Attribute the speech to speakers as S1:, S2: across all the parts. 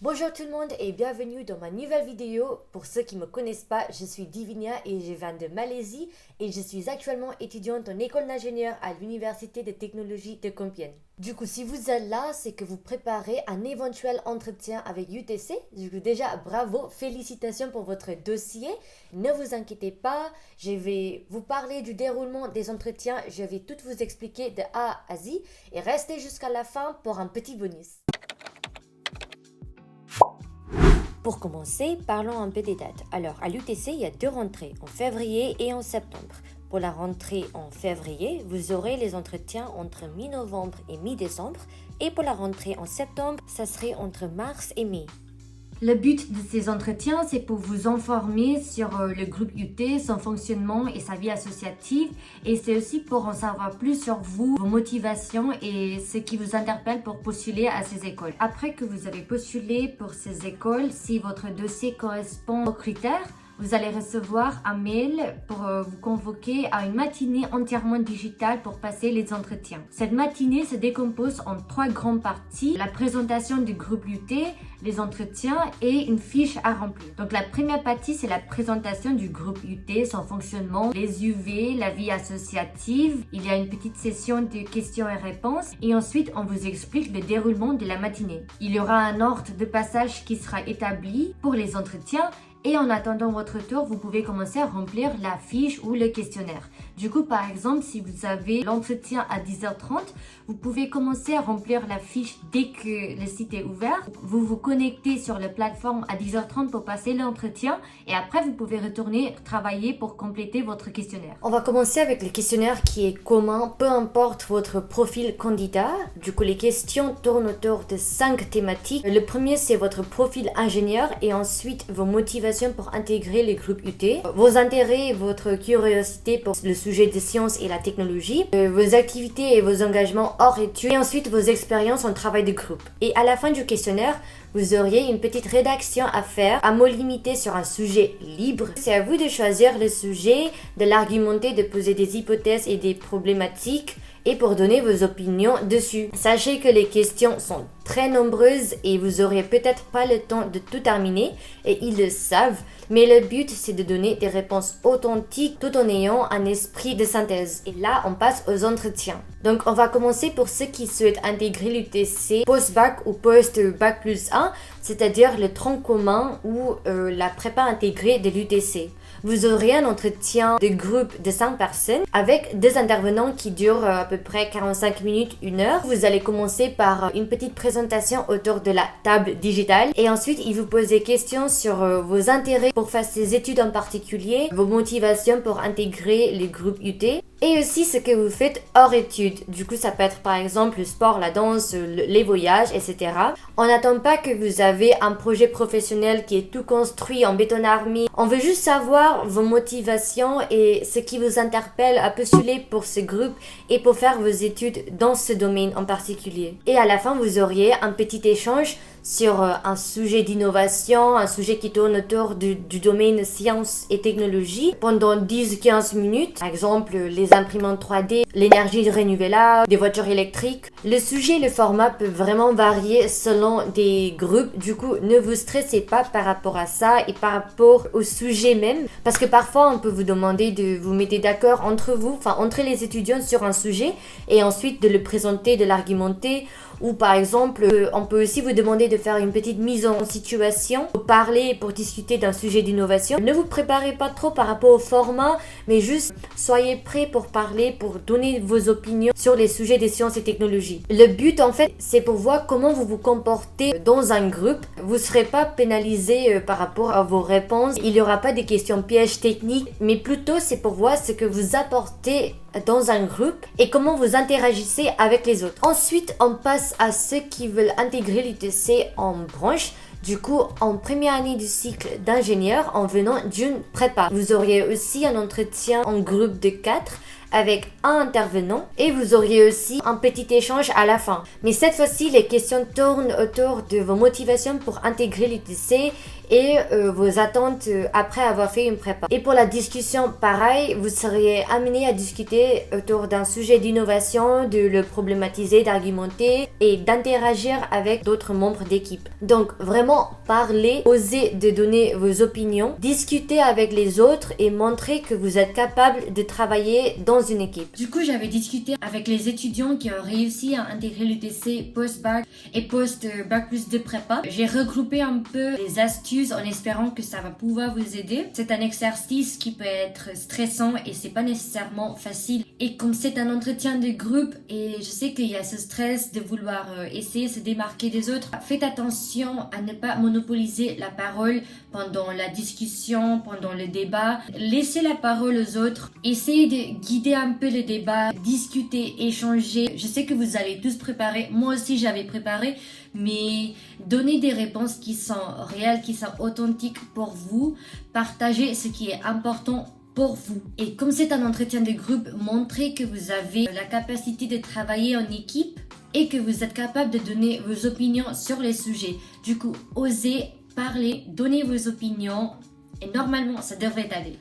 S1: Bonjour tout le monde et bienvenue dans ma nouvelle vidéo. Pour ceux qui ne me connaissent pas, je suis Divinia et je viens de Malaisie et je suis actuellement étudiante en école d'ingénieur à l'Université de technologie de Compiègne. Du coup, si vous êtes là, c'est que vous préparez un éventuel entretien avec UTC. Du coup, déjà, bravo, félicitations pour votre dossier. Ne vous inquiétez pas, je vais vous parler du déroulement des entretiens. Je vais tout vous expliquer de A à Z et restez jusqu'à la fin pour un petit bonus. Pour commencer, parlons un peu des dates. Alors, à l'UTC, il y a deux rentrées, en février et en septembre. Pour la rentrée en février, vous aurez les entretiens entre mi-novembre et mi-décembre. Et pour la rentrée en septembre, ça serait entre mars et mai.
S2: Le but de ces entretiens, c'est pour vous informer sur le groupe UT, son fonctionnement et sa vie associative. Et c'est aussi pour en savoir plus sur vous, vos motivations et ce qui vous interpelle pour postuler à ces écoles. Après que vous avez postulé pour ces écoles, si votre dossier correspond aux critères, vous allez recevoir un mail pour vous convoquer à une matinée entièrement digitale pour passer les entretiens. Cette matinée se décompose en trois grandes parties. La présentation du groupe UT, les entretiens et une fiche à remplir. Donc la première partie, c'est la présentation du groupe UT, son fonctionnement, les UV, la vie associative. Il y a une petite session de questions et réponses et ensuite on vous explique le déroulement de la matinée. Il y aura un ordre de passage qui sera établi pour les entretiens. Et en attendant votre tour, vous pouvez commencer à remplir la fiche ou le questionnaire. Du coup, par exemple, si vous avez l'entretien à 10h30, vous pouvez commencer à remplir la fiche dès que le site est ouvert. Vous vous connectez sur la plateforme à 10h30 pour passer l'entretien et après, vous pouvez retourner travailler pour compléter votre questionnaire.
S1: On va commencer avec le questionnaire qui est commun, peu importe votre profil candidat. Du coup, les questions tournent autour de 5 thématiques. Le premier, c'est votre profil ingénieur et ensuite vos motivations pour intégrer les groupes UT, vos intérêts et votre curiosité pour le sujet des sciences et la technologie, vos activités et vos engagements hors études et ensuite vos expériences en travail de groupe. Et à la fin du questionnaire, vous auriez une petite rédaction à faire, à mots limités sur un sujet libre. C'est à vous de choisir le sujet, de l'argumenter, de poser des hypothèses et des problématiques et pour donner vos opinions dessus. Sachez que les questions sont très nombreuses et vous aurez peut-être pas le temps de tout terminer et ils le savent, mais le but c'est de donner des réponses authentiques tout en ayant un esprit de synthèse. Et là, on passe aux entretiens. Donc, on va commencer pour ceux qui souhaitent intégrer l'UTC post-bac ou post-bac plus 1, c'est-à-dire le tronc commun ou la prépa intégrée de l'UTC. Vous aurez un entretien de groupe de 5 personnes avec deux intervenants qui durent à peu près 45 minutes, 1 heure. Vous allez commencer par une petite présentation autour de la table digitale et ensuite ils vous posent des questions sur vos intérêts pour faire ces études en particulier, vos motivations pour intégrer les groupes UT et aussi ce que vous faites hors études. Du coup, ça peut être par exemple le sport, la danse, les voyages, etc. On n'attend pas que vous avez un projet professionnel qui est tout construit en béton armé. On veut juste savoir vos motivations et ce qui vous interpelle à postuler pour ce groupe et pour faire vos études dans ce domaine en particulier. Et à la fin, vous auriez un petit échange sur un sujet d'innovation, un sujet qui tourne autour du domaine sciences et technologie pendant 10-15 minutes. Par exemple, les imprimantes 3D, l'énergie renouvelable, des voitures électriques. Le sujet et le format peuvent vraiment varier selon des groupes. Du coup, ne vous stressez pas par rapport à ça et par rapport au sujet même. Parce que parfois, on peut vous demander de vous mettre d'accord entre vous, enfin entre les étudiants sur un sujet et ensuite de le présenter, de l'argumenter. Ou par exemple, on peut aussi vous demander de faire une petite mise en situation pour parler, pour discuter d'un sujet d'innovation. Ne vous préparez pas trop par rapport au format, mais juste soyez prêts pour parler, pour donner vos opinions sur les sujets des sciences et technologies. Le but en fait, c'est pour voir comment vous vous comportez dans un groupe. Vous ne serez pas pénalisé par rapport à vos réponses. Il n'y aura pas des questions pièges techniques, mais plutôt c'est pour voir ce que vous apportez dans un groupe et comment vous interagissez avec les autres. Ensuite, on passe à ceux qui veulent intégrer l'UTC en branche. Du coup, en première année du cycle d'ingénieur en venant d'une prépa. Vous auriez aussi un entretien en groupe de 4 avec un intervenant et vous auriez aussi un petit échange à la fin. Mais cette fois-ci, les questions tournent autour de vos motivations pour intégrer l'UTC et vos attentes après avoir fait une prépa. Et pour la discussion, pareil, vous seriez amené à discuter autour d'un sujet d'innovation, de le problématiser, d'argumenter et d'interagir avec d'autres membres d'équipe. Donc vraiment, parlez, osez de donner vos opinions, discutez avec les autres et montrez que vous êtes capable de travailler dans une équipe.
S2: Du coup, j'avais discuté avec les étudiants qui ont réussi à intégrer l'UTC post-bac et post-bac plus 2 prépa. J'ai regroupé un peu les astuces en espérant que ça va pouvoir vous aider. C'est un exercice qui peut être stressant et c'est pas nécessairement facile. Et comme c'est un entretien de groupe et je sais qu'il y a ce stress de vouloir essayer de se démarquer des autres, faites attention à ne pas monopoliser la parole pendant la discussion, pendant le débat. Laissez la parole aux autres. Essayez de guider un peu le débat, discuter, échanger. Je sais que vous allez tous préparer. Moi aussi, j'avais préparé. Mais donnez des réponses qui sont réelles, qui sont authentiques pour vous. Partagez ce qui est important pour vous. Et comme c'est un entretien de groupe, montrez que vous avez la capacité de travailler en équipe et que vous êtes capable de donner vos opinions sur les sujets. Du coup, osez parler, donnez vos opinions et normalement, ça devrait aller.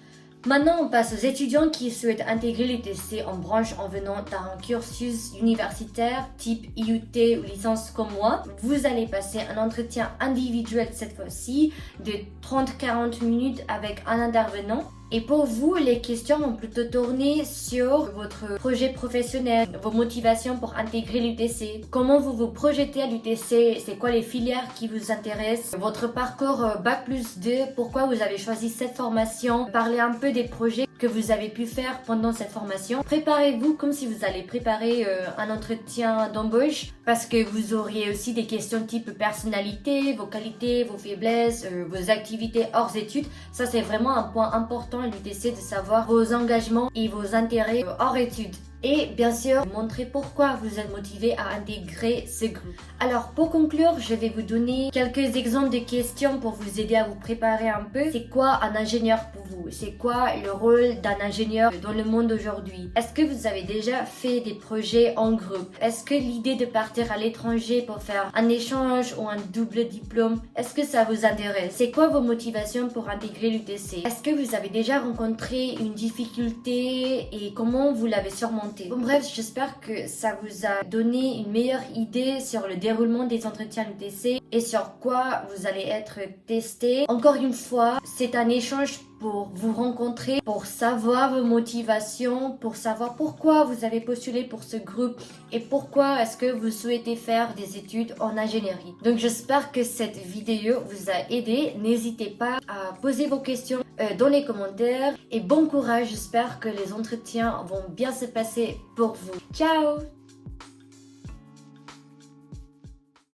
S1: Maintenant, on passe aux étudiants qui souhaitent intégrer l'UTC en branche en venant d'un cursus universitaire type IUT ou licence comme moi. Vous allez passer un entretien individuel cette fois-ci de 30-40 minutes avec un intervenant. Et pour vous, les questions vont plutôt tourner sur votre projet professionnel, vos motivations pour intégrer l'UTC, comment vous vous projetez à l'UTC, c'est quoi les filières qui vous intéressent, votre parcours Bac plus 2, pourquoi vous avez choisi cette formation, parlez un peu des projets que vous avez pu faire pendant cette formation. Préparez-vous comme si vous allez préparer un entretien d'embauche parce que vous auriez aussi des questions type personnalité, vos qualités, vos faiblesses, vos activités hors études. Ça, c'est vraiment un point important à l'UTC de savoir vos engagements et vos intérêts hors études. Et bien sûr, montrer pourquoi vous êtes motivé à intégrer ce groupe. Alors pour conclure, je vais vous donner quelques exemples de questions pour vous aider à vous préparer un peu. C'est quoi un ingénieur pour vous? C'est quoi le rôle d'un ingénieur dans le monde aujourd'hui? Est-ce que vous avez déjà fait des projets en groupe? Est-ce que l'idée de partir à l'étranger pour faire un échange ou un double diplôme, est-ce que ça vous intéresse? C'est quoi vos motivations pour intégrer l'UTC? Est-ce que vous avez déjà rencontré une difficulté et comment vous l'avez surmontée? Bon, bref, j'espère que ça vous a donné une meilleure idée sur le déroulement des entretiens UTC et sur quoi vous allez être testé. Encore une fois, c'est un échange pour vous rencontrer, pour savoir vos motivations, pour savoir pourquoi vous avez postulé pour ce groupe et pourquoi est-ce que vous souhaitez faire des études en ingénierie. Donc j'espère que cette vidéo vous a aidé. N'hésitez pas à poser vos questions dans les commentaires et bon courage. J'espère que les entretiens vont bien se passer pour vous. Ciao!